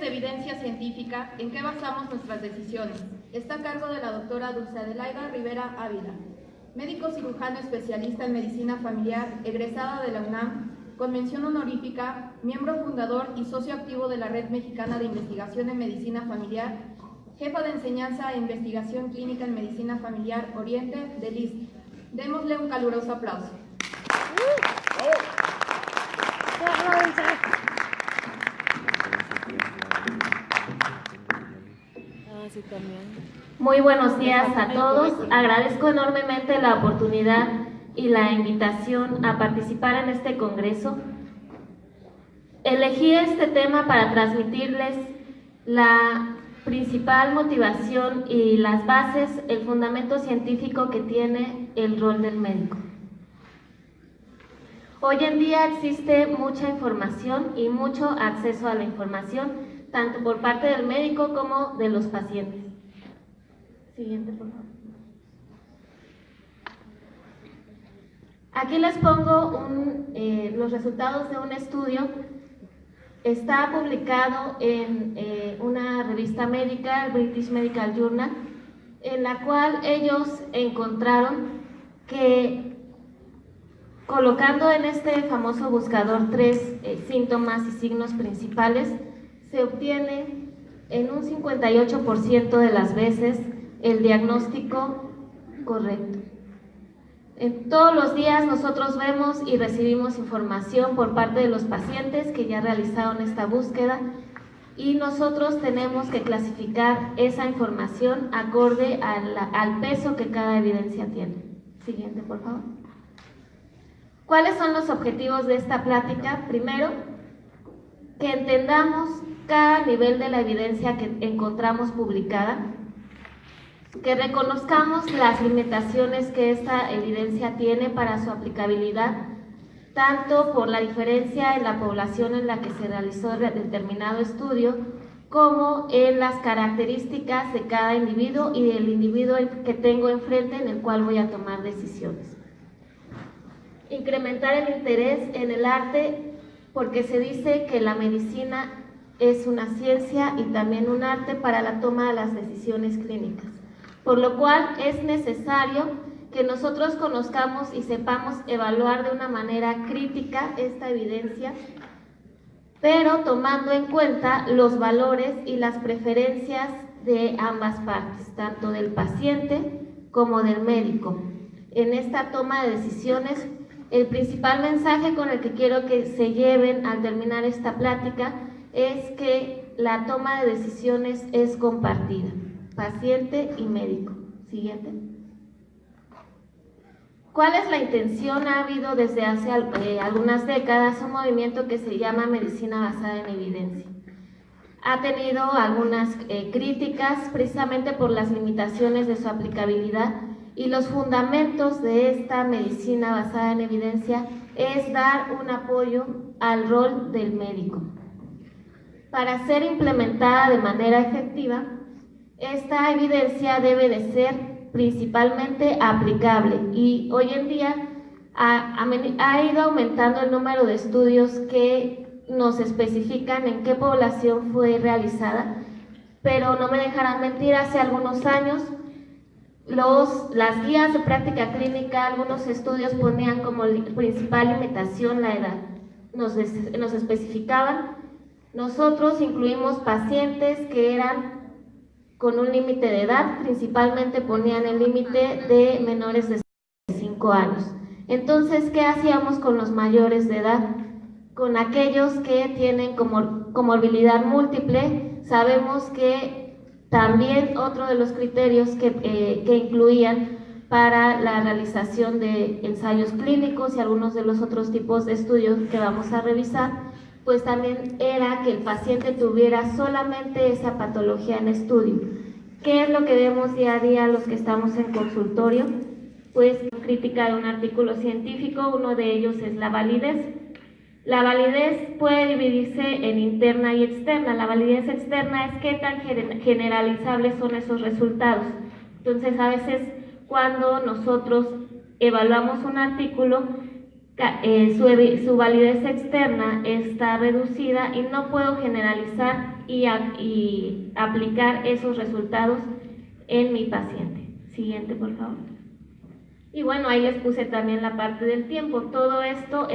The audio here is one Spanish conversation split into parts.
de evidencia científica, ¿en qué basamos nuestras decisiones? Está a cargo de la doctora Dulce Adelaida Rivera Ávila, médico cirujano especialista en medicina familiar, egresada de la UNAM, con mención honorífica, miembro fundador y socio activo de la Red Mexicana de Investigación en Medicina Familiar, jefa de enseñanza e investigación clínica en medicina familiar Oriente del IST. Démosle un caluroso aplauso. Muy buenos días a todos. Agradezco enormemente la oportunidad y la invitación a participar en este congreso. Elegí este tema para transmitirles la principal motivación y las bases, el fundamento científico que tiene el rol del médico. Hoy en día existe mucha información y mucho acceso a la información, tanto por parte del médico como de los pacientes. Siguiente, por favor. Aquí les pongo los resultados de un estudio. Está publicado en una revista médica, el British Medical Journal, en la cual ellos encontraron que colocando en este famoso buscador 3 síntomas y signos principales, se obtiene en un 58% de las veces el diagnóstico correcto. Todos los días nosotros vemos y recibimos información por parte de los pacientes que ya realizaron esta búsqueda y nosotros tenemos que clasificar esa información acorde al peso que cada evidencia tiene. Siguiente, por favor. ¿Cuáles son los objetivos de esta plática? Primero, que entendamos cada nivel de la evidencia que encontramos publicada, que reconozcamos las limitaciones que esta evidencia tiene para su aplicabilidad, tanto por la diferencia en la población en la que se realizó determinado estudio, como en las características de cada individuo y del individuo que tengo enfrente en el cual voy a tomar decisiones. Incrementar el interés en el arte, porque se dice que la medicina es una ciencia y también un arte para la toma de las decisiones clínicas, por lo cual es necesario que nosotros conozcamos y sepamos evaluar de una manera crítica esta evidencia, pero tomando en cuenta los valores y las preferencias de ambas partes, tanto del paciente como del médico. En esta toma de decisiones, el principal mensaje con el que quiero que se lleven al terminar esta plática es que la toma de decisiones es compartida, paciente y médico. Siguiente. ¿Cuál es la intención? Ha habido desde hace algunas décadas un movimiento que se llama medicina basada en evidencia. Ha tenido algunas críticas precisamente por las limitaciones de su aplicabilidad, y los fundamentos de esta medicina basada en evidencia es dar un apoyo al rol del médico. Para ser implementada de manera efectiva, esta evidencia debe de ser principalmente aplicable y hoy en día ha ido aumentando el número de estudios que nos especifican en qué población fue realizada, pero no me dejarán mentir, hace algunos años las guías de práctica clínica, algunos estudios ponían como principal limitación la edad, nos especificaban. Nosotros incluimos pacientes que eran con un límite de edad, principalmente ponían el límite de menores de 65 años. Entonces, ¿qué hacíamos con los mayores de edad? Con aquellos que tienen comorbilidad múltiple, sabemos que también otro de los criterios que incluían para la realización de ensayos clínicos y algunos de los otros tipos de estudios que vamos a revisar, pues también era que el paciente tuviera solamente esa patología en estudio. ¿Qué es lo que vemos día a día los que estamos en consultorio? Pues crítica de un artículo científico, uno de ellos es la validez. La validez puede dividirse en interna y externa. La validez externa es qué tan generalizables son esos resultados. Entonces, a veces cuando nosotros evaluamos un artículo, su validez externa está reducida y no puedo generalizar y aplicar esos resultados en mi paciente. Siguiente, por favor. Y bueno, ahí les puse también la parte del tiempo. Todo esto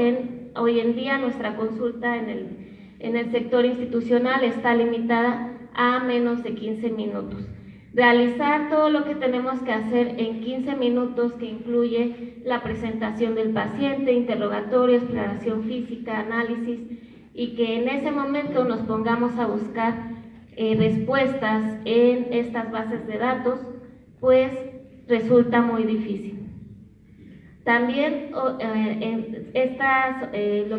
hoy en día nuestra consulta en el sector institucional está limitada a menos de 15 minutos. Realizar todo lo que tenemos que hacer en 15 minutos, que incluye la presentación del paciente, interrogatorio, exploración física, análisis, y que en ese momento nos pongamos a buscar respuestas en estas bases de datos, pues resulta muy difícil. También lo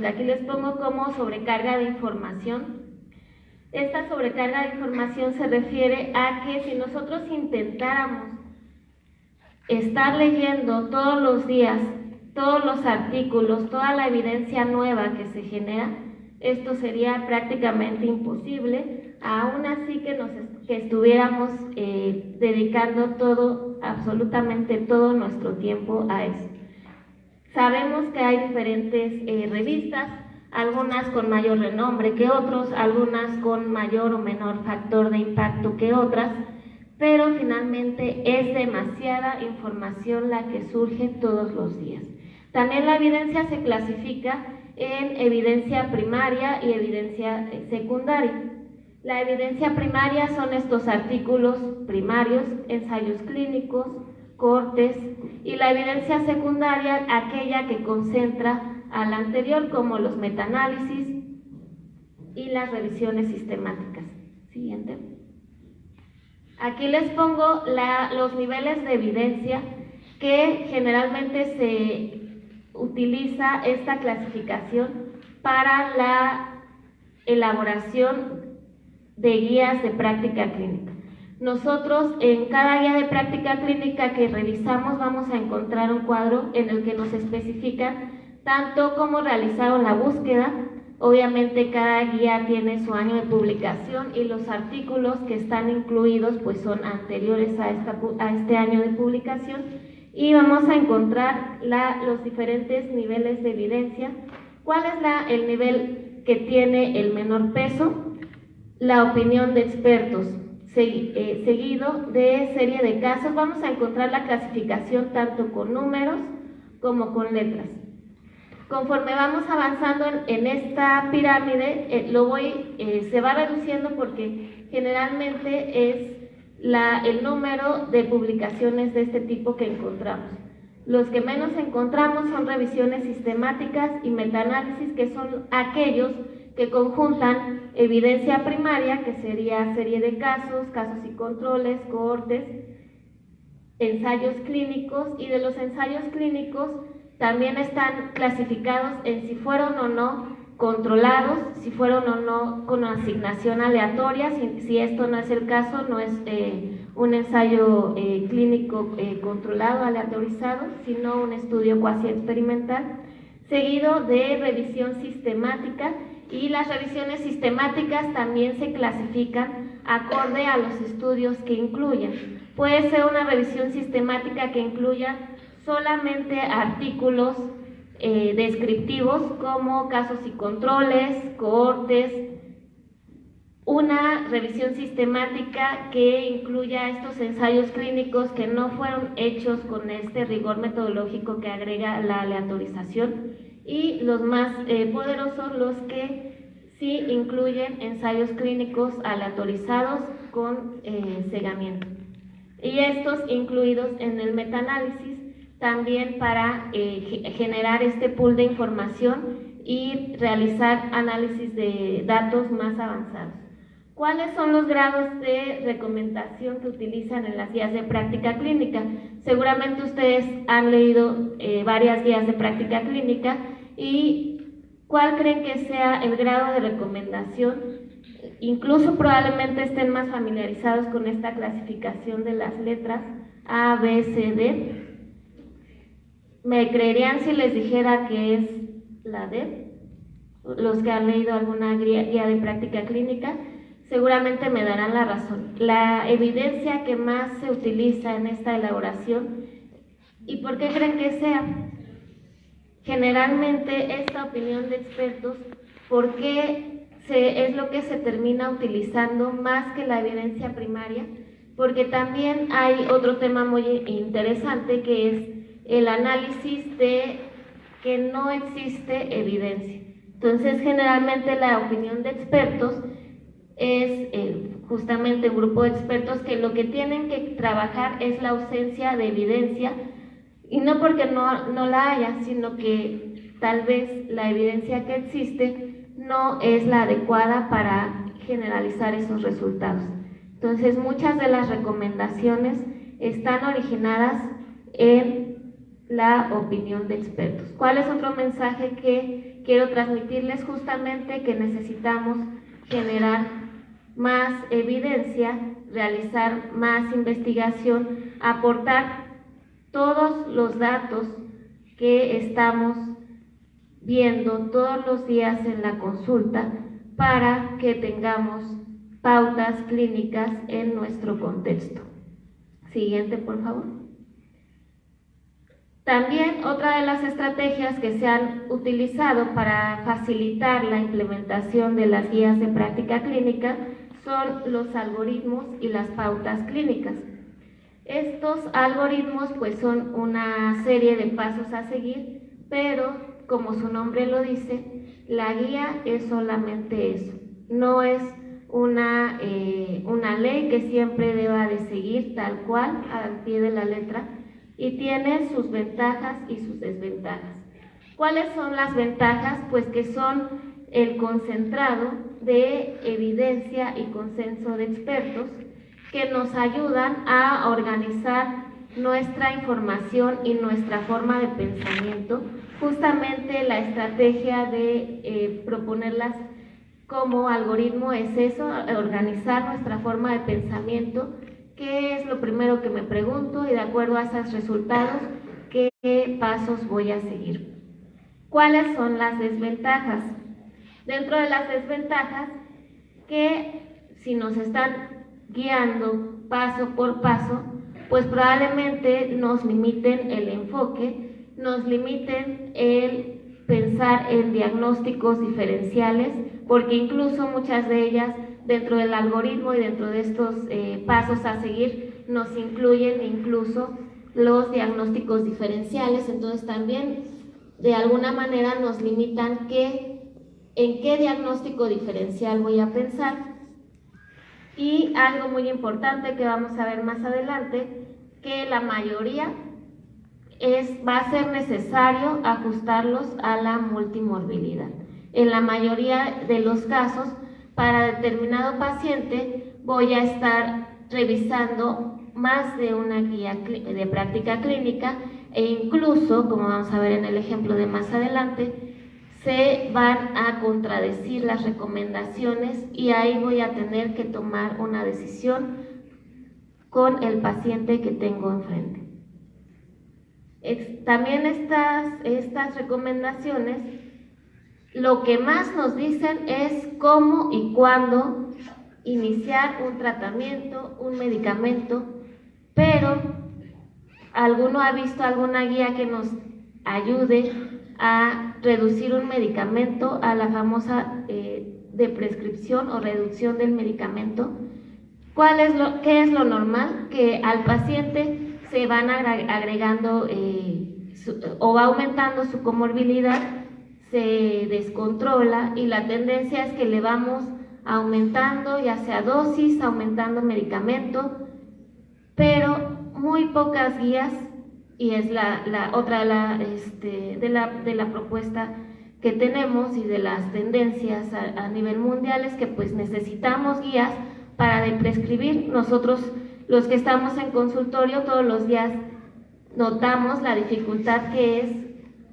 que aquí les pongo como sobrecarga de información. Esta sobrecarga de información se refiere a que si nosotros intentáramos estar leyendo todos los días todos los artículos, toda la evidencia nueva que se genera, esto sería prácticamente imposible, aún así que estuviéramos dedicando absolutamente todo nuestro tiempo a eso. Sabemos que hay diferentes revistas, algunas con mayor renombre que otros, algunas con mayor o menor factor de impacto que otras, pero finalmente es demasiada información la que surge todos los días. También la evidencia se clasifica en evidencia primaria y evidencia secundaria. La evidencia primaria son estos artículos primarios, ensayos clínicos, cortes, y la evidencia secundaria, aquella que concentra a la anterior, como los metaanálisis y las revisiones sistemáticas. Siguiente. Aquí les pongo los niveles de evidencia que generalmente se utiliza esta clasificación para la elaboración de guías de práctica clínica. Nosotros en cada guía de práctica clínica que revisamos vamos a encontrar un cuadro en el que nos especifican tanto cómo realizaron la búsqueda. Obviamente cada guía tiene su año de publicación y los artículos que están incluidos pues son anteriores a este año de publicación, y vamos a encontrar los diferentes niveles de evidencia. ¿Cuál es el nivel que tiene el menor peso? La opinión de expertos, seguido de serie de casos. Vamos a encontrar la clasificación tanto con números como con letras. Conforme vamos avanzando en esta pirámide, se va reduciendo porque generalmente es el número de publicaciones de este tipo que encontramos. Los que menos encontramos son revisiones sistemáticas y metaanálisis, que son aquellos que conjuntan evidencia primaria, que sería serie de casos, casos y controles, cohortes, ensayos clínicos, y de los ensayos clínicos también están clasificados en si fueron o no controlados, si fueron o no con asignación aleatoria. Si esto no es el caso, no es un ensayo clínico controlado, aleatorizado, sino un estudio cuasi experimental, seguido de revisión sistemática. Y las revisiones sistemáticas también se clasifican acorde a los estudios que incluyan. Puede ser una revisión sistemática que incluya solamente artículos descriptivos como casos y controles, cohortes, una revisión sistemática que incluya estos ensayos clínicos que no fueron hechos con este rigor metodológico que agrega la aleatorización, y los más poderosos, los que sí incluyen ensayos clínicos aleatorizados con cegamiento, y estos incluidos en el metaanálisis también para generar este pool de información y realizar análisis de datos más avanzados. ¿Cuáles son los grados de recomendación que utilizan en las guías de práctica clínica? Seguramente ustedes han leído varias guías de práctica clínica, y ¿cuál creen que sea el grado de recomendación? Incluso probablemente estén más familiarizados con esta clasificación de las letras A, B, C, D. ¿Me creerían si les dijera que es la D? Los que han leído alguna guía de práctica clínica seguramente me darán la razón. La evidencia que más se utiliza en esta elaboración, ¿y por qué creen que sea? generalmente esta opinión de expertos, ¿por qué es lo que se termina utilizando más que la evidencia primaria? Porque también hay otro tema muy interesante, que es el análisis de que no existe evidencia. Entonces, generalmente la opinión de expertos es justamente un grupo de expertos que lo que tienen que trabajar es la ausencia de evidencia, y no porque no la haya, sino que tal vez la evidencia que existe no es la adecuada para generalizar esos resultados. Entonces, muchas de las recomendaciones están originadas en la opinión de expertos. ¿Cuál es otro mensaje que quiero transmitirles? Justamente que necesitamos generar más evidencia, realizar más investigación, aportar todos los datos que estamos viendo todos los días en la consulta para que tengamos pautas clínicas en nuestro contexto. Siguiente, por favor. También otra de las estrategias que se han utilizado para facilitar la implementación de las guías de práctica clínica son los algoritmos y las pautas clínicas. Estos algoritmos pues son una serie de pasos a seguir, pero como su nombre lo dice, la guía es solamente eso, no es una ley que siempre deba de seguir tal cual al pie de la letra, y tiene sus ventajas y sus desventajas. ¿Cuáles son las ventajas? Pues que son el concentrado de evidencia y consenso de expertos que nos ayudan a organizar nuestra información y nuestra forma de pensamiento. Justamente la estrategia de proponerlas como algoritmo es eso, organizar nuestra forma de pensamiento. ¿Qué es lo primero que me pregunto? Y de acuerdo a esos resultados, ¿qué pasos voy a seguir? ¿Cuáles son las desventajas? Dentro de las desventajas, que si nos están guiando paso por paso, pues probablemente nos limiten el enfoque, nos limiten el pensar en diagnósticos diferenciales, porque incluso muchas de ellas dentro del algoritmo y dentro de estos pasos a seguir nos incluyen incluso los diagnósticos diferenciales. Entonces también de alguna manera nos limitan en qué diagnóstico diferencial voy a pensar. Y algo muy importante que vamos a ver más adelante, que la mayoría va a ser necesario ajustarlos a la multimorbilidad. En la mayoría de los casos, para determinado paciente voy a estar revisando más de una guía de práctica clínica, e incluso, como vamos a ver en el ejemplo de más adelante, se van a contradecir las recomendaciones y ahí voy a tener que tomar una decisión con el paciente que tengo enfrente. También estas recomendaciones, lo que más nos dicen es cómo y cuándo iniciar un tratamiento, un medicamento, pero ¿alguno ha visto alguna guía que nos ayude a reducir un medicamento, a la famosa de prescripción o reducción del medicamento? ¿Qué es lo normal? Que al paciente se van agregando o va aumentando su comorbilidad, se descontrola y la tendencia es que le vamos aumentando ya sea dosis, aumentando medicamento, pero muy pocas guías, y es la otra de la propuesta que tenemos y de las tendencias a nivel mundial, es que pues necesitamos guías para prescribir. Nosotros los que estamos en consultorio todos los días notamos la dificultad que es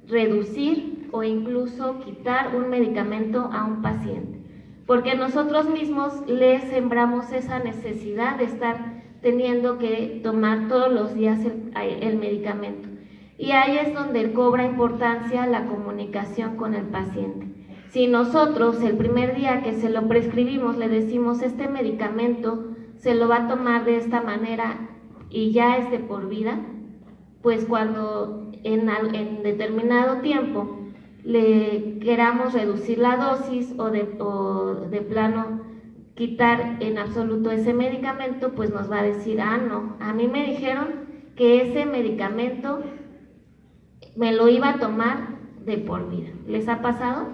reducir o incluso quitar un medicamento a un paciente, porque nosotros mismos le sembramos esa necesidad de estar teniendo que tomar todos los días el medicamento. Y ahí es donde cobra importancia la comunicación con el paciente. Si nosotros el primer día que se lo prescribimos le decimos este medicamento se lo va a tomar de esta manera y ya es de por vida, pues cuando en determinado tiempo le queramos reducir la dosis o de plano quitar en absoluto ese medicamento, pues nos va a decir, ah, no, a mí me dijeron que ese medicamento me lo iba a tomar de por vida. ¿Les ha pasado?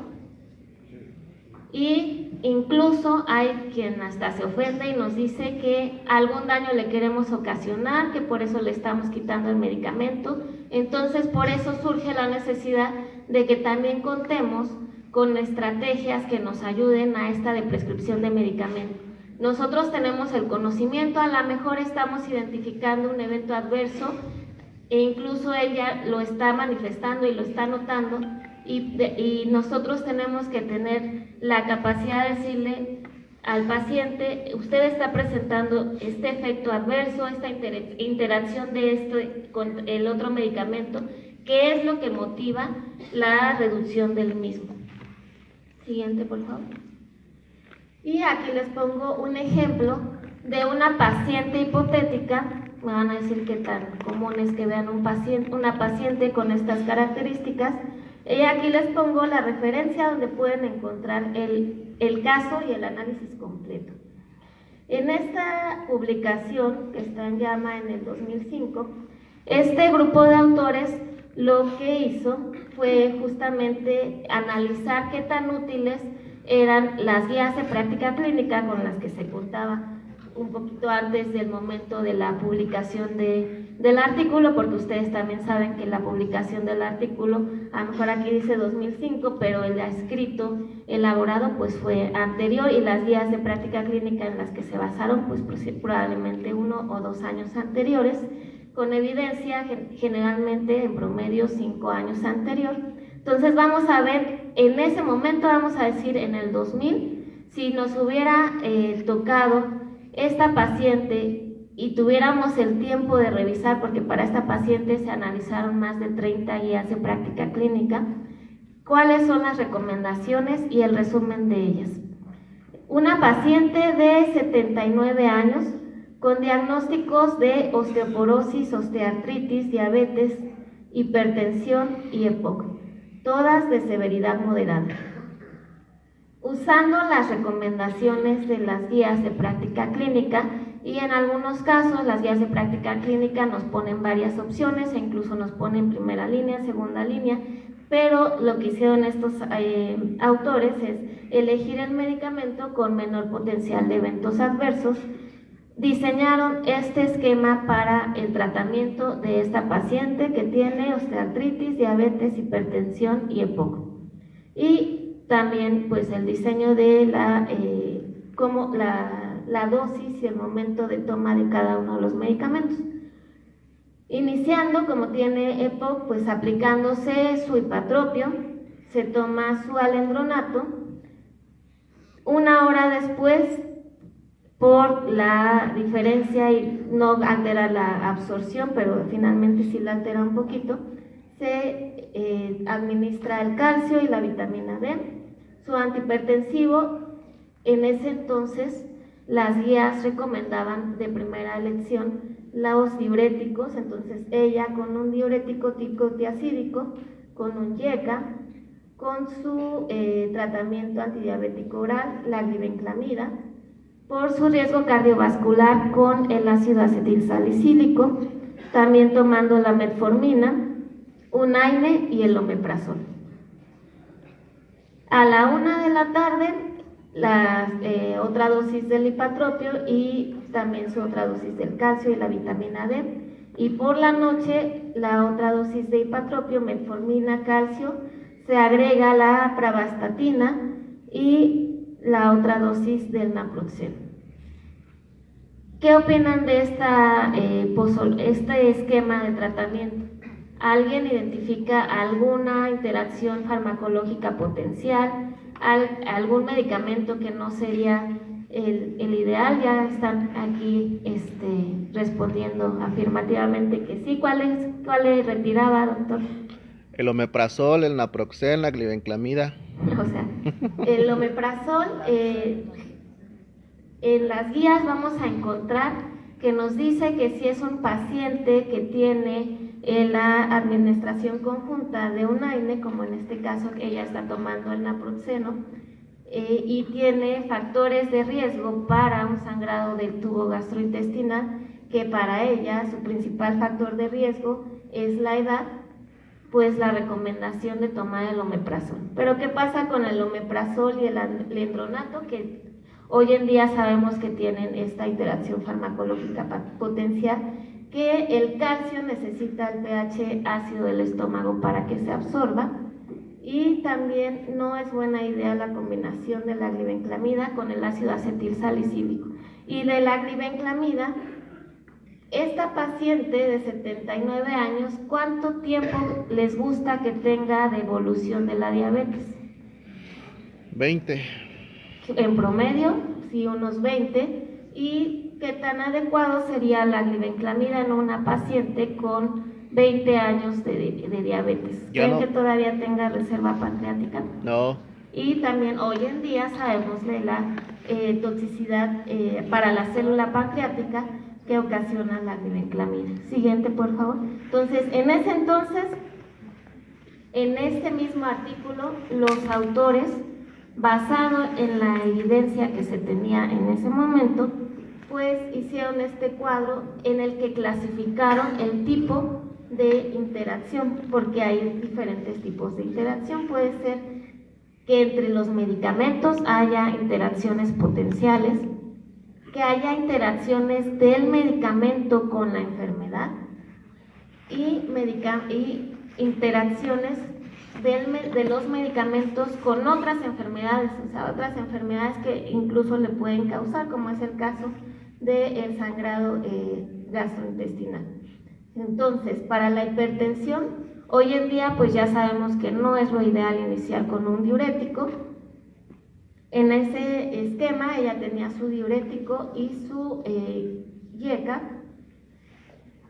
Y incluso hay quien hasta se ofende y nos dice que algún daño le queremos ocasionar, que por eso le estamos quitando el medicamento. Entonces, por eso surge la necesidad de que también contemos con estrategias que nos ayuden a esta de prescripción de medicamentos. Nosotros tenemos el conocimiento, a lo mejor estamos identificando un evento adverso e incluso ella lo está manifestando y lo está notando, y nosotros tenemos que tener la capacidad de decirle al paciente, usted está presentando este efecto adverso, esta interacción de esto con el otro medicamento, ¿qué es lo que motiva la reducción del mismo? Siguiente, por favor. Y aquí les pongo un ejemplo de una paciente hipotética. Me van a decir qué tan común es que vean una paciente con estas características. Y aquí les pongo la referencia donde pueden encontrar el caso y el análisis completo. En esta publicación, que está en llama en el 2005, este grupo de autores lo que hizo fue justamente analizar qué tan útiles eran las guías de práctica clínica con las que se contaba un poquito antes del momento de la publicación del artículo, porque ustedes también saben que la publicación del artículo, a lo mejor aquí dice 2005, pero el escrito elaborado pues fue anterior, y las guías de práctica clínica en las que se basaron pues probablemente 1 o 2 años anteriores, con evidencia generalmente en promedio 5 años anterior. Entonces vamos a ver, en ese momento vamos a decir en el 2000, si nos hubiera tocado esta paciente y tuviéramos el tiempo de revisar, porque para esta paciente se analizaron más de 30 guías de práctica clínica, cuáles son las recomendaciones y el resumen de ellas. Una paciente de 79 años con diagnósticos de osteoporosis, osteoartritis, diabetes, hipertensión y EPOC, todas de severidad moderada. Usando las recomendaciones de las guías de práctica clínica, y en algunos casos las guías de práctica clínica nos ponen varias opciones e incluso nos ponen primera línea, segunda línea, pero lo que hicieron estos autores es elegir el medicamento con menor potencial de eventos adversos. Diseñaron este esquema para el tratamiento de esta paciente que tiene osteoartritis, diabetes, hipertensión y EPOC. Y también pues el diseño de la dosis y el momento de toma de cada uno de los medicamentos. Iniciando, como tiene EPOC, pues aplicándose su hipatropio, se toma su alendronato. 1 hora después, por la diferencia y no altera la absorción, pero finalmente sí la altera un poquito, se administra el calcio y la vitamina D. Su antihipertensivo, en ese entonces las guías recomendaban de primera elección los diuréticos, entonces ella con un diurético tiacídico, con un YECA, con su tratamiento antidiabético oral, la glibenclamida, por su riesgo cardiovascular con el ácido acetilsalicílico, también tomando la metformina, un AINE y el omeprazol. A la 1 de la tarde, otra dosis del hipatropio y también su otra dosis del calcio y la vitamina D. Y por la noche, la otra dosis de hipatropio, metformina, calcio, se agrega la pravastatina y la otra dosis del naproxeno. ¿Qué opinan de este esquema de tratamiento? ¿Alguien identifica alguna interacción farmacológica potencial? ¿Algún medicamento que no sería el ideal? Ya están aquí respondiendo afirmativamente que sí. ¿Cuál le retiraba, doctor? El omeprazol, el naproxeno, la glibenclamida. O sea, el omeprazol, en las guías vamos a encontrar que nos dice que si es un paciente que tiene la administración conjunta de un AINE, como en este caso ella está tomando el naproxeno, y tiene factores de riesgo para un sangrado del tubo gastrointestinal, que para ella su principal factor de riesgo es la edad, pues la recomendación de tomar el omeprazol. Pero ¿qué pasa con el omeprazol y el alendronato? Que hoy en día sabemos que tienen esta interacción farmacológica potencial, que el calcio necesita el pH ácido del estómago para que se absorba, y también no es buena idea la combinación de la glibenclamida con el ácido acetil salicílico. Y de la glibenclamida, esta paciente de 79 años, ¿cuánto tiempo les gusta que tenga de evolución de la diabetes? 20. En promedio, sí, unos 20. ¿Y qué tan adecuado sería la glibenclamida en una paciente con 20 años de diabetes? ¿Creen que todavía tenga reserva pancreática? No. Y también hoy en día sabemos de la toxicidad para la célula pancreática que ocasiona la glibenclamida. Siguiente, por favor. Entonces, en este mismo artículo, los autores, basado en la evidencia que se tenía en ese momento, pues hicieron este cuadro en el que clasificaron el tipo de interacción, porque hay diferentes tipos de interacción. Puede ser que entre los medicamentos haya interacciones potenciales, que haya interacciones del medicamento con la enfermedad y interacciones de los medicamentos con otras enfermedades, o sea, otras enfermedades que incluso le pueden causar, como es el caso del sangrado gastrointestinal. Entonces, para la hipertensión, hoy en día pues ya sabemos que no es lo ideal iniciar con un diurético. En ese esquema ella tenía su diurético y su YECA.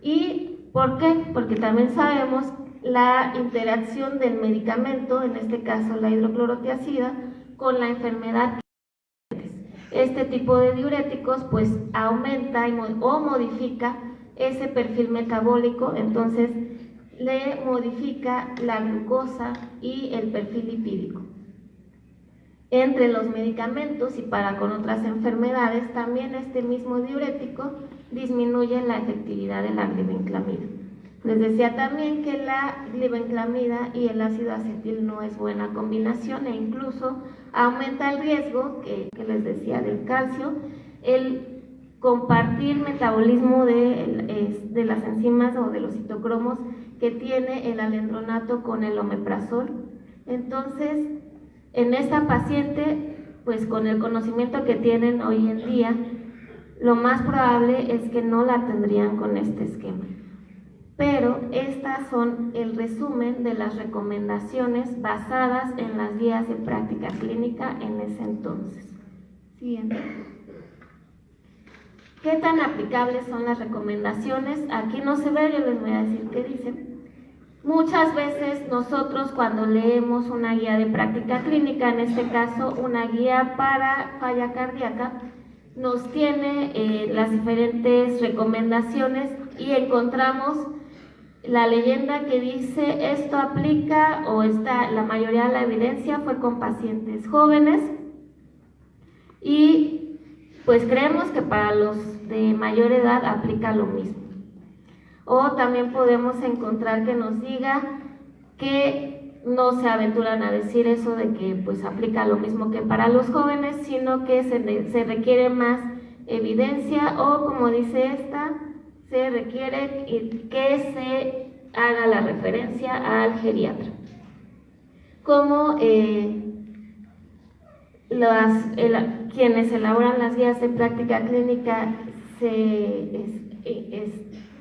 ¿Y por qué? Porque también sabemos la interacción del medicamento, en este caso la hidroclorotiazida, con la enfermedad. Este tipo de diuréticos pues aumenta o modifica ese perfil metabólico, entonces le modifica la glucosa y el perfil lipídico. Entre los medicamentos y para con otras enfermedades, también este mismo diurético disminuye la efectividad de la glibenclamida. Les decía también que la glibenclamida y el ácido acetil no es buena combinación, e incluso aumenta el riesgo, que les decía, del calcio, el compartir metabolismo de las enzimas o de los citocromos que tiene el alendronato con el omeprazol. Entonces, en esta paciente, pues con el conocimiento que tienen hoy en día, lo más probable es que no la tendrían con este esquema. Pero estas son el resumen de las recomendaciones basadas en las guías de práctica clínica en ese entonces. Siguiente. ¿Qué tan aplicables son las recomendaciones? Aquí no se ve, yo les voy a decir qué dicen. Muchas veces nosotros cuando leemos una guía de práctica clínica, en este caso una guía para falla cardíaca, nos tiene las diferentes recomendaciones y encontramos la leyenda que dice esto aplica, o la mayoría de la evidencia fue con pacientes jóvenes, y pues creemos que para los de mayor edad aplica lo mismo. O también podemos encontrar que nos diga que no se aventuran a decir eso de que pues aplica lo mismo que para los jóvenes, sino que se requiere más evidencia, o como dice esta, se requiere que se haga la referencia al geriatra. Como quienes elaboran las guías de práctica clínica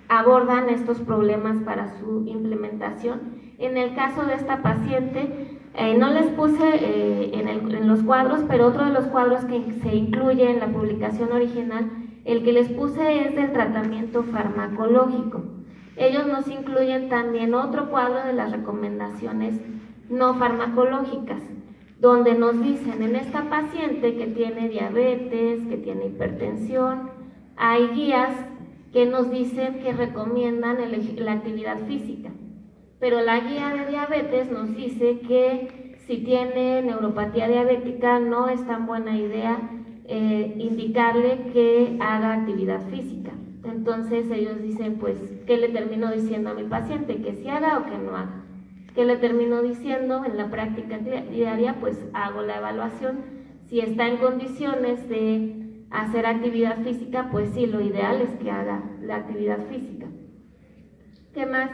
abordan estos problemas para su implementación. En el caso de esta paciente, no les puse en los cuadros, pero otro de los cuadros que se incluye en la publicación original, el que les puse es del tratamiento farmacológico. Ellos nos incluyen también otro cuadro de las recomendaciones no farmacológicas, donde nos dicen en esta paciente que tiene diabetes, que tiene hipertensión, hay guías que nos dicen que recomiendan la actividad física. Pero la guía de diabetes nos dice que si tiene neuropatía diabética no es tan buena idea indicarle que haga actividad física. Entonces ellos dicen, pues, ¿qué le termino diciendo a mi paciente? ¿Que sí haga o que no haga? ¿Qué le termino diciendo en la práctica diaria? Pues hago la evaluación. Si está en condiciones de hacer actividad física, pues sí, lo ideal es que haga la actividad física. ¿Qué más?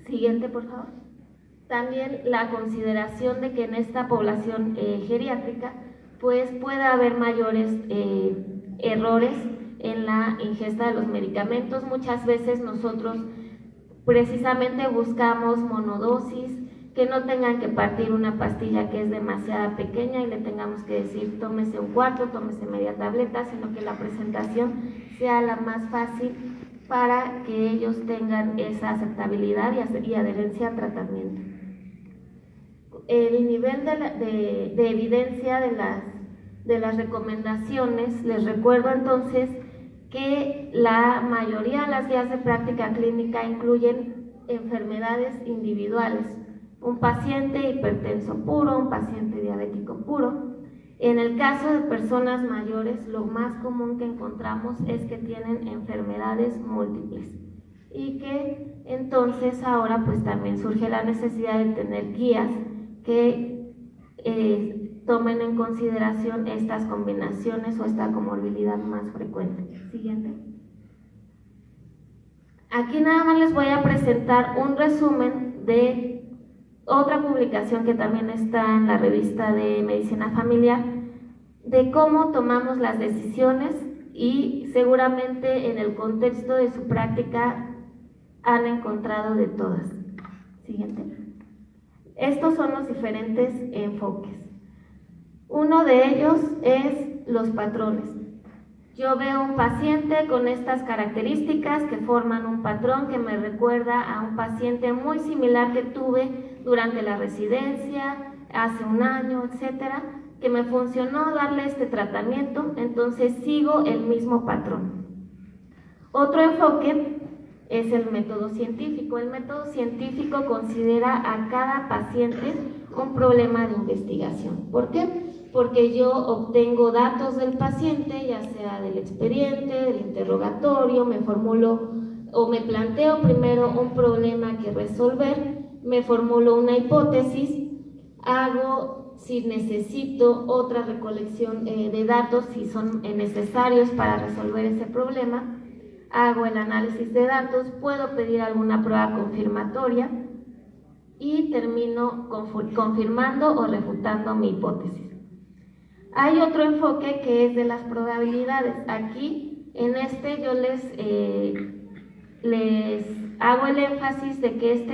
Siguiente, por favor. También la consideración de que en esta población geriátrica pues pueda haber mayores errores en la ingesta de los medicamentos. Muchas veces nosotros precisamente buscamos monodosis, que no tengan que partir una pastilla que es demasiado pequeña y le tengamos que decir tómese un cuarto, tómese media tableta, sino que la presentación sea la más fácil para que ellos tengan esa aceptabilidad y adherencia al tratamiento. El nivel de evidencia de las recomendaciones, les recuerdo entonces que la mayoría de las guías de práctica clínica incluyen enfermedades individuales, un paciente hipertenso puro, un paciente diabético puro. En el caso de personas mayores, lo más común que encontramos es que tienen enfermedades múltiples y que entonces ahora pues también surge la necesidad de tener guías que tomen en consideración estas combinaciones o esta comorbilidad más frecuente. Siguiente. Aquí nada más les voy a presentar un resumen de otra publicación que también está en la revista de Medicina Familiar, de cómo tomamos las decisiones y seguramente en el contexto de su práctica han encontrado de todas. Siguiente. Estos son los diferentes enfoques. Uno de ellos es los patrones. Yo veo un paciente con estas características que forman un patrón que me recuerda a un paciente muy similar que tuve durante la residencia, hace un año, etcétera, que me funcionó darle este tratamiento, entonces sigo el mismo patrón. Otro enfoque es el método científico. El método científico considera a cada paciente un problema de investigación. ¿Por qué? Porque yo obtengo datos del paciente, ya sea del expediente, del interrogatorio, me formulo o me planteo primero un problema que resolver, me formulo una hipótesis, hago, si necesito, otra recolección de datos, si son necesarios para resolver ese problema, hago el análisis de datos, puedo pedir alguna prueba confirmatoria y termino confirmando o refutando mi hipótesis. Hay otro enfoque que es de las probabilidades. Aquí, en este, yo les hago el énfasis de que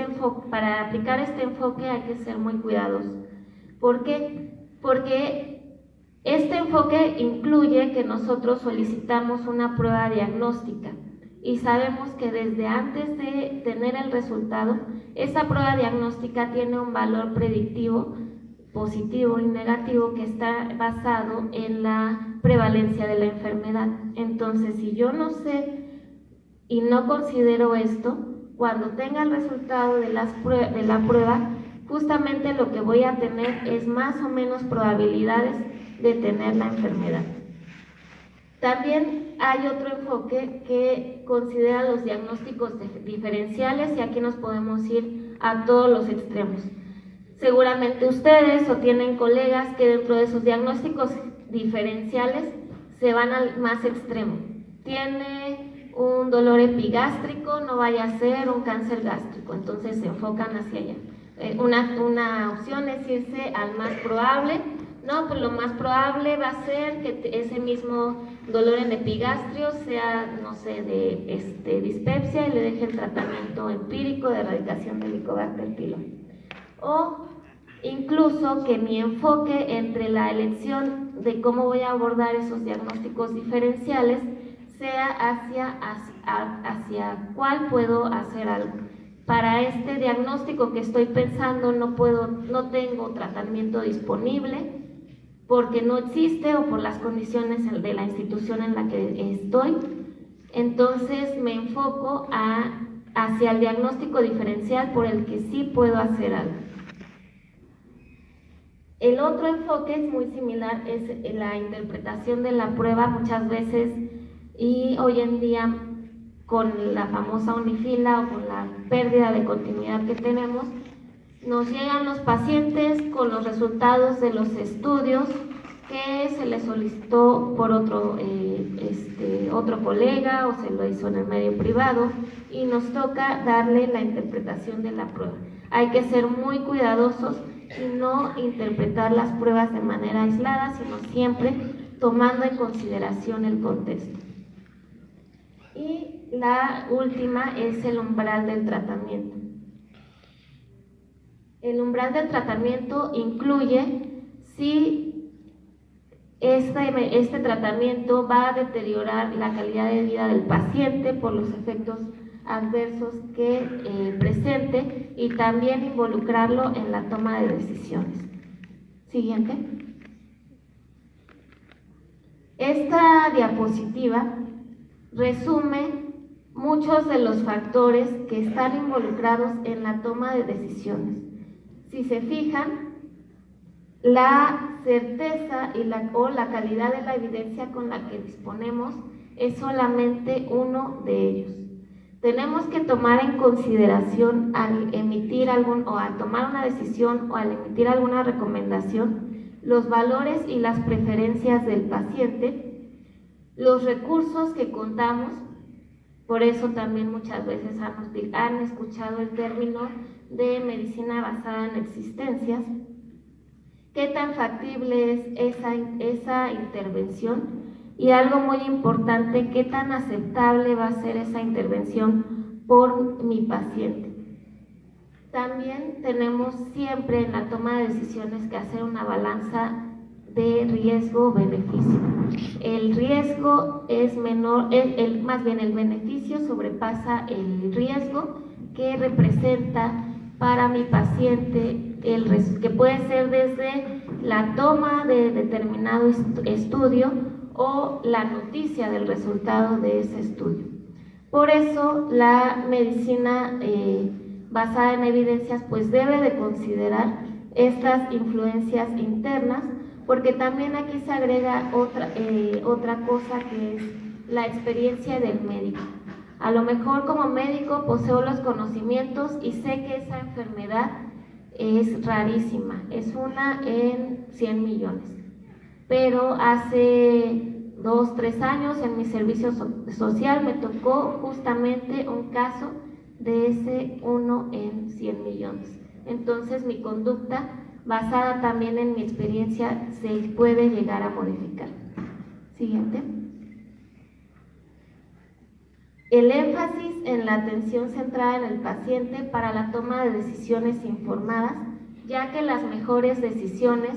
para aplicar este enfoque hay que ser muy cuidadosos. ¿Por qué? Porque este enfoque incluye que nosotros solicitamos una prueba diagnóstica y sabemos que desde antes de tener el resultado, esa prueba diagnóstica tiene un valor predictivo positivo y negativo que está basado en la prevalencia de la enfermedad. Entonces, si yo no sé y no considero esto, cuando tenga el resultado de la prueba, justamente lo que voy a tener es más o menos probabilidades de tener la enfermedad. También hay otro enfoque que considera los diagnósticos diferenciales y aquí nos podemos ir a todos los extremos. Seguramente ustedes o tienen colegas que dentro de sus diagnósticos diferenciales se van al más extremo. Tiene un dolor epigástrico, no vaya a ser un cáncer gástrico, entonces se enfocan hacia allá. Una opción es irse al más probable. No, pues lo más probable va a ser que ese mismo dolor en epigastrio sea, no sé, de dispepsia y le deje el tratamiento empírico de erradicación del Helicobacter pylori. O incluso que mi enfoque entre la elección de cómo voy a abordar esos diagnósticos diferenciales sea hacia cuál puedo hacer algo. Para este diagnóstico que estoy pensando no tengo tratamiento disponible, porque no existe o por las condiciones de la institución en la que estoy. Entonces me enfoco hacia el diagnóstico diferencial por el que sí puedo hacer algo. El otro enfoque es muy similar, es la interpretación de la prueba muchas veces, y hoy en día con la famosa unifila o con la pérdida de continuidad que tenemos, nos llegan los pacientes con los resultados de los estudios que se les solicitó por otro colega o se lo hizo en el medio privado, y nos toca darle la interpretación de la prueba. Hay que ser muy cuidadosos y no interpretar las pruebas de manera aislada, sino siempre tomando en consideración el contexto. Y la última es el umbral del tratamiento. El umbral del tratamiento incluye si este tratamiento va a deteriorar la calidad de vida del paciente por los efectos adversos que presente, y también involucrarlo en la toma de decisiones. Siguiente. Esta diapositiva resume muchos de los factores que están involucrados en la toma de decisiones. Si se fijan, la certeza o la calidad de la evidencia con la que disponemos es solamente uno de ellos. Tenemos que tomar en consideración al emitir al tomar una decisión o al emitir alguna recomendación, los valores y las preferencias del paciente, los recursos que contamos. Por eso también muchas veces han escuchado el término de medicina basada en existencias. ¿Qué tan factible es esa intervención? Y algo muy importante, ¿qué tan aceptable va a ser esa intervención por mi paciente? También tenemos siempre en la toma de decisiones que hacer una balanza de riesgo-beneficio. El riesgo es menor, más bien el beneficio sobrepasa el riesgo que representa para mi paciente, que puede ser desde la toma de determinado estudio o la noticia del resultado de ese estudio. Por eso la medicina basada en evidencias pues debe de considerar estas influencias internas, porque también aquí se agrega otra cosa, que es la experiencia del médico. A lo mejor como médico poseo los conocimientos y sé que esa enfermedad es rarísima, es una en 100 millones. Pero hace 2, 3 años en mi servicio social me tocó justamente un caso de ese 1 en 100 millones. Entonces mi conducta, basada también en mi experiencia, se puede llegar a modificar. Siguiente. El énfasis en la atención centrada en el paciente para la toma de decisiones informadas, ya que las mejores decisiones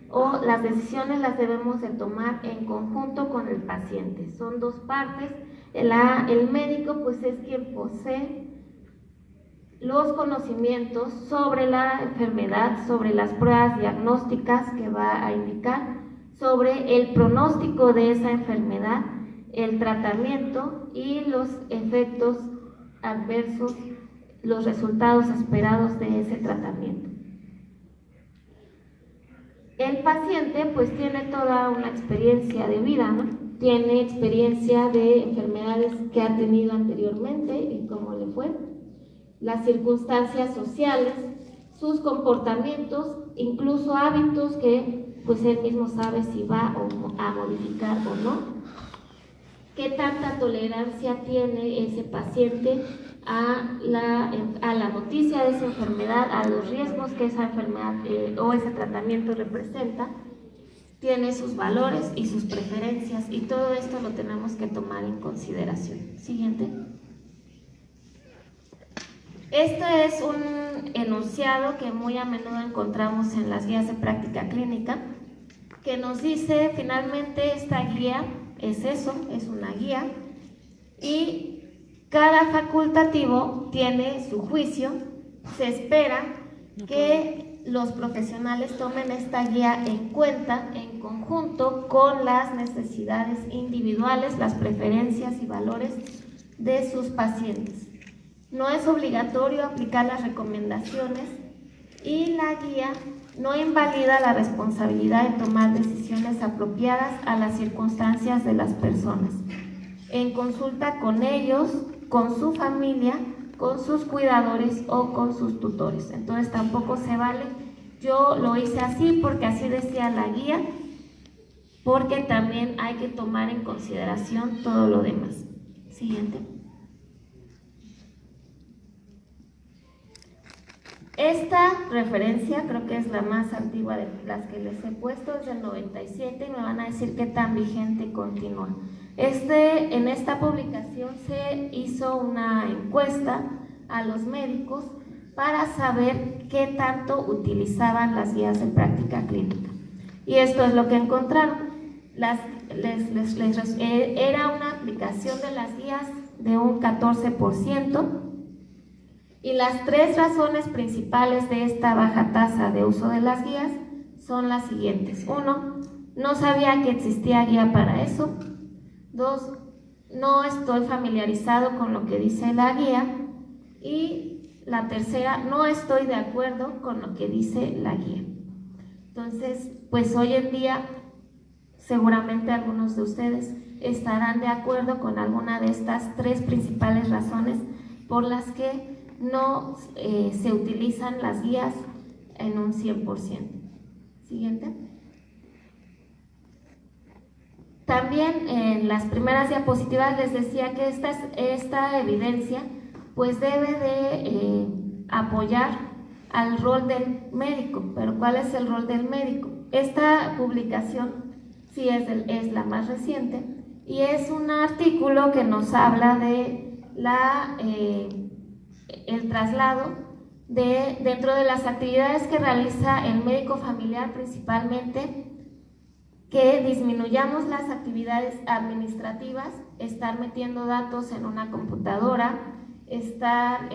o las decisiones las debemos de tomar en conjunto con el paciente. Son dos partes. El médico pues es quien posee los conocimientos sobre la enfermedad, sobre las pruebas diagnósticas que va a indicar, sobre el pronóstico de esa enfermedad, el tratamiento y los efectos adversos, los resultados esperados de ese tratamiento. El paciente pues tiene toda una experiencia de vida, ¿no? Tiene experiencia de enfermedades que ha tenido anteriormente y cómo le fue, las circunstancias sociales, sus comportamientos, incluso hábitos que pues él mismo sabe si va a modificar o no. ¿Qué tanta tolerancia tiene ese paciente a la noticia de esa enfermedad, a los riesgos que esa enfermedad o ese tratamiento representa? Tiene sus valores y sus preferencias, y todo esto lo tenemos que tomar en consideración. Siguiente. Esto es un enunciado que muy a menudo encontramos en las guías de práctica clínica, que nos dice finalmente esta guía es eso, es una guía, y cada facultativo tiene su juicio. Se espera que los profesionales tomen esta guía en cuenta en conjunto con las necesidades individuales, las preferencias y valores de sus pacientes. No es obligatorio aplicar las recomendaciones y la guía no invalida la responsabilidad de tomar decisiones apropiadas a las circunstancias de las personas, en consulta con ellos, con su familia, con sus cuidadores o con sus tutores. Entonces tampoco se vale, yo lo hice así porque así decía la guía, porque también hay que tomar en consideración todo lo demás. Siguiente. Esta referencia creo que es la más antigua de las que les he puesto, es del 97 y me van a decir qué tan vigente continúa. En esta publicación se hizo una encuesta a los médicos para saber qué tanto utilizaban las guías de práctica clínica. Y esto es lo que encontraron. Era una aplicación de las guías de un 14%. Y las 3 razones principales de esta baja tasa de uso de las guías son las siguientes. 1, no sabía que existía guía para eso. 2, no estoy familiarizado con lo que dice la guía. Y la tercera, no estoy de acuerdo con lo que dice la guía. Entonces, pues hoy en día, seguramente algunos de ustedes estarán de acuerdo con alguna de estas 3 principales razones por las que no se utilizan las guías en un 100%. Siguiente. También en las primeras diapositivas les decía que esta evidencia pues debe de apoyar al rol del médico. Pero ¿cuál es el rol del médico? Esta publicación sí es la más reciente y es un artículo que nos habla de el traslado dentro de las actividades que realiza el médico familiar, principalmente que disminuyamos las actividades administrativas, estar metiendo datos en una computadora, estar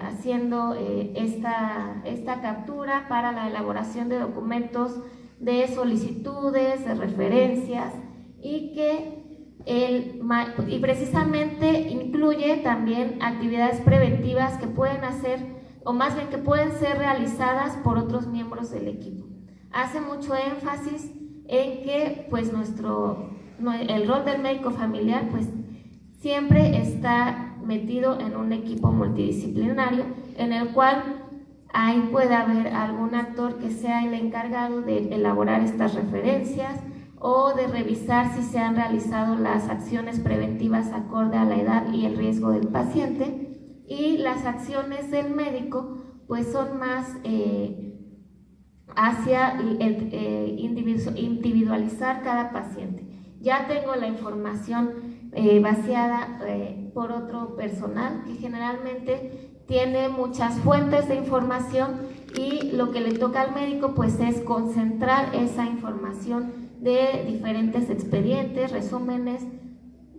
haciendo esta captura para la elaboración de documentos, de solicitudes, de referencias y precisamente incluye también actividades preventivas que pueden hacer, o más bien que pueden ser realizadas por otros miembros del equipo. Hace mucho énfasis en que pues el rol del médico familiar pues siempre está metido en un equipo multidisciplinario en el cual ahí puede haber algún actor que sea el encargado de elaborar estas referencias o de revisar si se han realizado las acciones preventivas acorde a la edad y el riesgo del paciente, y las acciones del médico pues son más hacia individualizar cada paciente. Ya tengo la información vaciada por otro personal que generalmente tiene muchas fuentes de información y lo que le toca al médico pues es concentrar esa información de diferentes expedientes, resúmenes,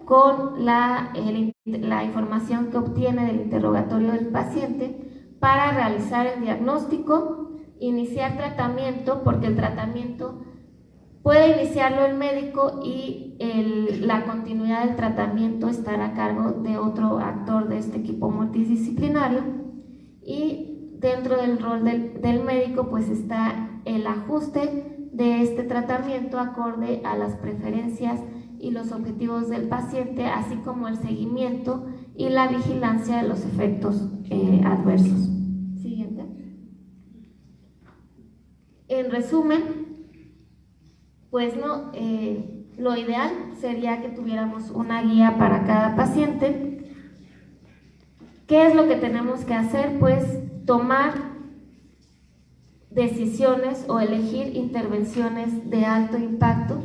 con la información que obtiene del interrogatorio del paciente para realizar el diagnóstico, iniciar tratamiento, porque el tratamiento puede iniciarlo el médico y la continuidad del tratamiento estará a cargo de otro actor de este equipo multidisciplinario. Y dentro del rol del médico pues está el ajuste de este tratamiento acorde a las preferencias y los objetivos del paciente, así como el seguimiento y la vigilancia de los efectos adversos. Siguiente. En resumen, pues lo ideal sería que tuviéramos una guía para cada paciente. ¿Qué es lo que tenemos que hacer? Pues tomar decisiones o elegir intervenciones de alto impacto.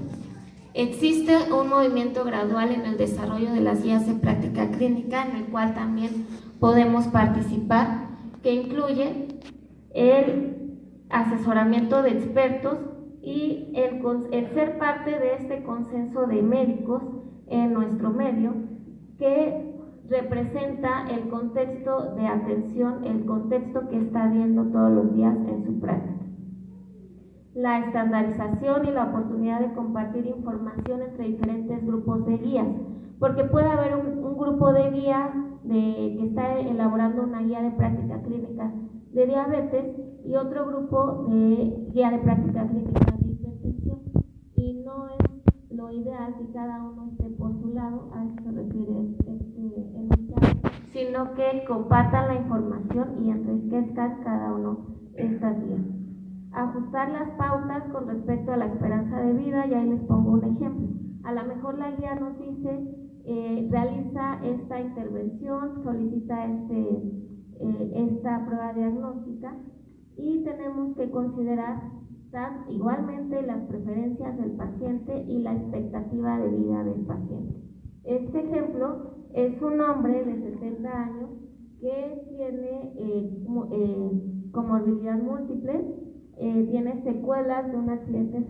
Existe un movimiento gradual en el desarrollo de las guías de práctica clínica en el cual también podemos participar, que incluye el asesoramiento de expertos y el ser parte de este consenso de médicos en nuestro medio, que representa el contexto de atención, el contexto que está viendo todos los días en su práctica. la estandarización y la oportunidad de compartir información entre diferentes grupos de guías, porque puede haber un grupo de guía que está elaborando una guía de práctica clínica de diabetes y otro grupo de guía de práctica clínica de hipertensión, y no es lo ideal que cada uno esté por su lado, a eso se refiere el mensaje, sino que compartan la información y enriquezcan cada uno estas guías. Ajustar las pautas con respecto a la esperanza de vida, y ahí les pongo un ejemplo. A lo mejor la guía nos dice, realiza esta intervención, solicita esta prueba diagnóstica, y tenemos que considerar igualmente las preferencias del paciente y la expectativa de vida del paciente. Este ejemplo es un hombre de 70 años que tiene comorbilidad múltiple, tiene secuelas de un accidente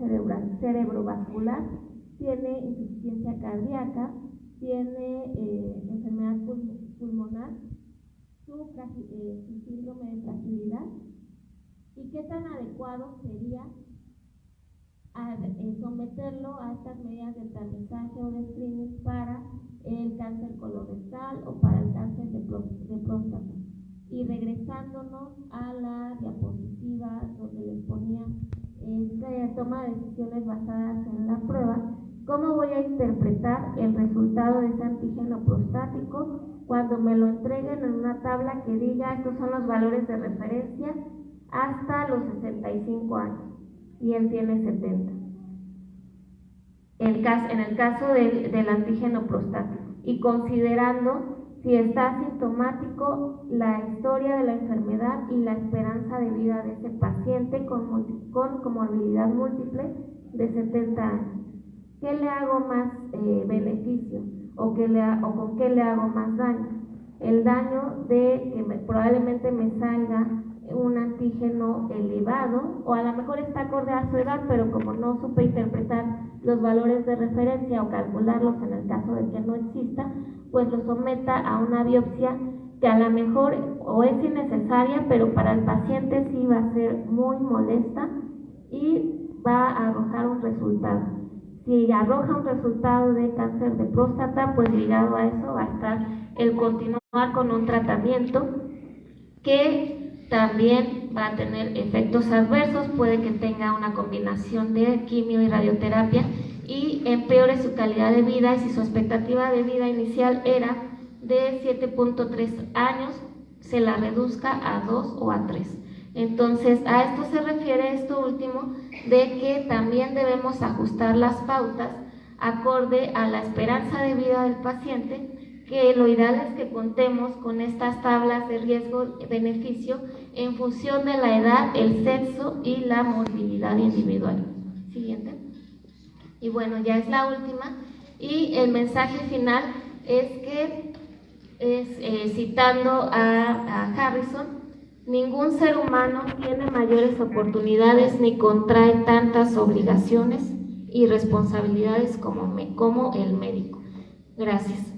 cerebrovascular, tiene insuficiencia cardíaca, tiene enfermedad pulmonar, su síndrome de fragilidad. ¿Y qué tan adecuado sería someterlo a estas medidas de tamizaje o de screening para el cáncer colorectal o para el cáncer de próstata? Y regresándonos a la diapositiva donde les ponía toma de decisiones basadas en la prueba, ¿cómo voy a interpretar el resultado de ese antígeno prostático cuando me lo entreguen en una tabla que diga estos son los valores de referencia hasta los 65 años y él tiene 70? En el caso del antígeno prostático, y considerando si está asintomático, la historia de la enfermedad y la esperanza de vida de ese paciente con comorbilidad múltiple de 70 años. ¿Qué le hago más beneficio o con qué le hago más daño? El daño de que probablemente me salga un antígeno elevado, o a lo mejor está acorde a su edad, pero como no supe interpretar los valores de referencia o calcularlos en el caso de que no exista, pues lo someta a una biopsia que a lo mejor o es innecesaria, pero para el paciente sí va a ser muy molesta y va a arrojar un resultado. Si arroja un resultado de cáncer de próstata, pues ligado a eso va a estar el continuar con un tratamiento que también va a tener efectos adversos, puede que tenga una combinación de quimio y radioterapia y empeore su calidad de vida, y si su expectativa de vida inicial era de 7.3 años, se la reduzca a 2 o a 3. Entonces, a esto se refiere esto último, de que también debemos ajustar las pautas acorde a la esperanza de vida del paciente, que lo ideal es que contemos con estas tablas de riesgo-beneficio en función de la edad, el sexo y la morbilidad individual. Siguiente. Y bueno, ya es la última, y el mensaje final es que, citando a Harrison, ningún ser humano tiene mayores oportunidades ni contrae tantas obligaciones y responsabilidades como el médico. Gracias.